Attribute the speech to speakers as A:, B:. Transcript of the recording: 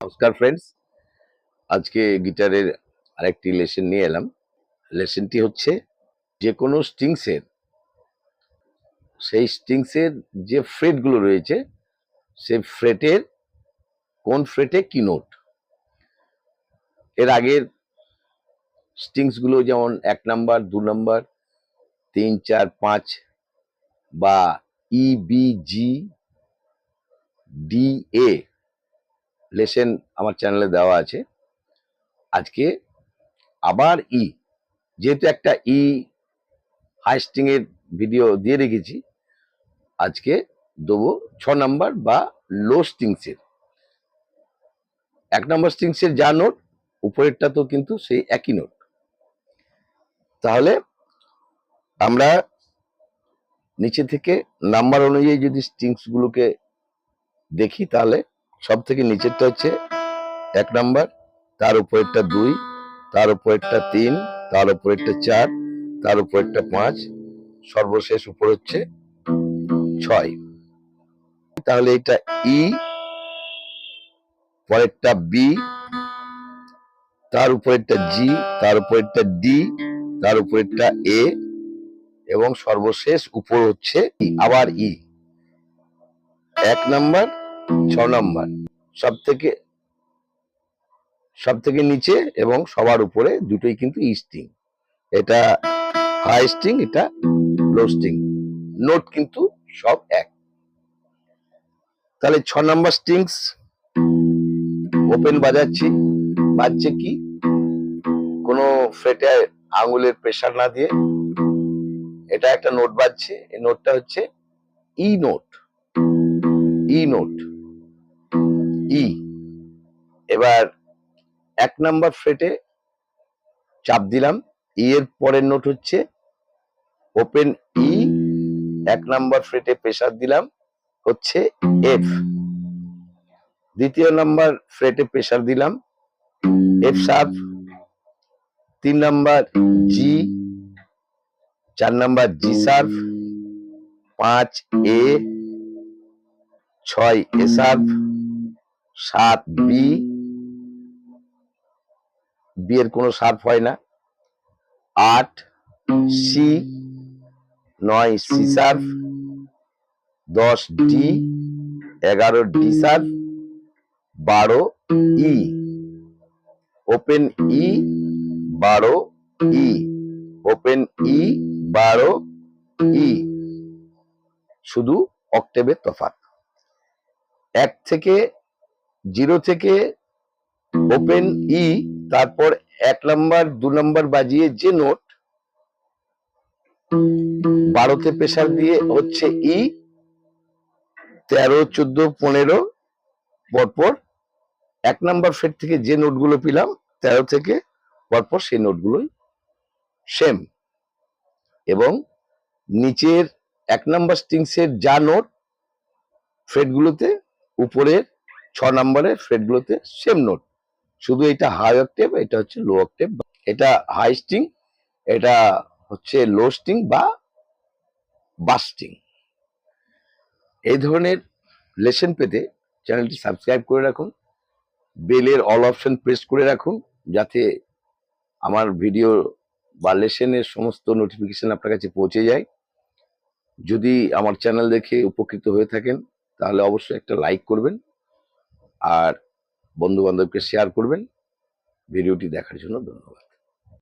A: নমস্কার ফ্রেন্ডস, আজকে গিটারের আরেকটি লেসন নিয়ে এলাম। লেসনটি হচ্ছে যে কোনো স্ট্রিংসের যে ফ্রেটগুলো রয়েছে সেই ফ্রেটের কোন ফ্রেটে কি নোট। এর আগের স্ট্রিংসগুলো যেমন 1 নাম্বার, 2 নাম্বার, 3, 4, 5 বা ই, বি, জি, ডি, এ লেসন আমার চ্যানেলে দেওয়া আছে। আজকে আবার যেহেতু একটা হাই স্ট্রিং এর ভিডিও দিয়ে রেখেছি, আজকে দেবো 6 নাম্বার বা লো স্ট্রিংসের। 1 নাম্বার স্ট্রিংসের যা নোট, উপরেরটা তো কিন্তু সেই একই নোট। তাহলে আমরা নিচে থেকে নাম্বার অনুযায়ী যদি স্ট্রিংস গুলোকে দেখি, তাহলে সব থেকে নিচেরটা হচ্ছে 1 নাম্বার, তার উপরেরটা 2, তার উপরেরটা 3, তার উপরেরটা 4, তার উপরেরটা 5, সর্বশেষ উপর হচ্ছে 6। তাহলে এটা ই, পরেরটা বি, তার উপরেরটা জি, তার উপরেরটা ডি, তার উপরেরটা এ এবং সর্বশেষ উপর হচ্ছে আবার 1 নাম্বার, 6 নাম্বার, সব থেকে নিচে এবং সবার উপরে দুটোই কিন্তু স্ট্রিং। এটা হাই স্ট্রিং, এটা লো স্ট্রিং, নোট কিন্তু সব এক। তাহলে 6 নাম্বার স্ট্রিংস ওপেন বাজাচ্ছি, বাজছে কি কোনো ফ্রেটে আঙুলের প্রেসার না দিয়ে। এটা একটা নোট বাজছে, এই নোটটা হচ্ছে ই নোট। এবার 1 নাম্বার ফ্রেটে চাপ দিলাম, এর পরের নোট হচ্ছে ওপেন 1 নাম্বার ফ্রেটে প্রেসার দিলাম হচ্ছে এফ। দ্বিতীয় নাম্বার ফ্রেটে প্রেসার দিলাম F sharp, 3 number G, 4 number G sharp, 5 A, 6 A sharp, 7 B, B এর কোনো শার্প হয় না, 8 C, 9 C sharp, 10 D, 11 D sharp, 12 E, open 12 E, open 12 E, শুধু অক্টেভের তফাৎ। 0 থেকে ওপেন তারপর 1 নাম্বার 2 নাম্বার বাজিয়ে যে নোট 12তে প্রেসার দিয়ে হচ্ছে 13, 14, 15 পরপর 1 নাম্বার ফ্রেট থেকে যে নোটগুলো পেলাম 13 থেকে পরপর সেই নোটগুলোই সেম। এবং নিচের 1 নাম্বার স্ট্রিংসের যা নোট ফ্রেটগুলোতে, উপরের 6 নাম্বারের ফ্রেটগুলোতে সেম নোট, শুধু এটা হাই অক্টেভ, এটা হচ্ছে লো অক্টেভ। এটা হাই স্ট্রিং, এটা হচ্ছে লো স্ট্রিং বা বাস স্ট্রিং। এই ধরনের লেসন পেতে চ্যানেলটি সাবস্ক্রাইব করে রাখুন, বেলের অল অপশন প্রেস করে রাখুন, যাতে আমার ভিডিও বা লেসনের সমস্ত নোটিফিকেশন আপনার কাছে পৌঁছে যায়। যদি আমার চ্যানেল দেখে উপকৃত হয়ে থাকেন, তাহলে অবশ্যই একটা লাইক করবেন আর বন্ধু বান্ধবকে শেয়ার করবেন। ভিডিওটি দেখার জন্য ধন্যবাদ।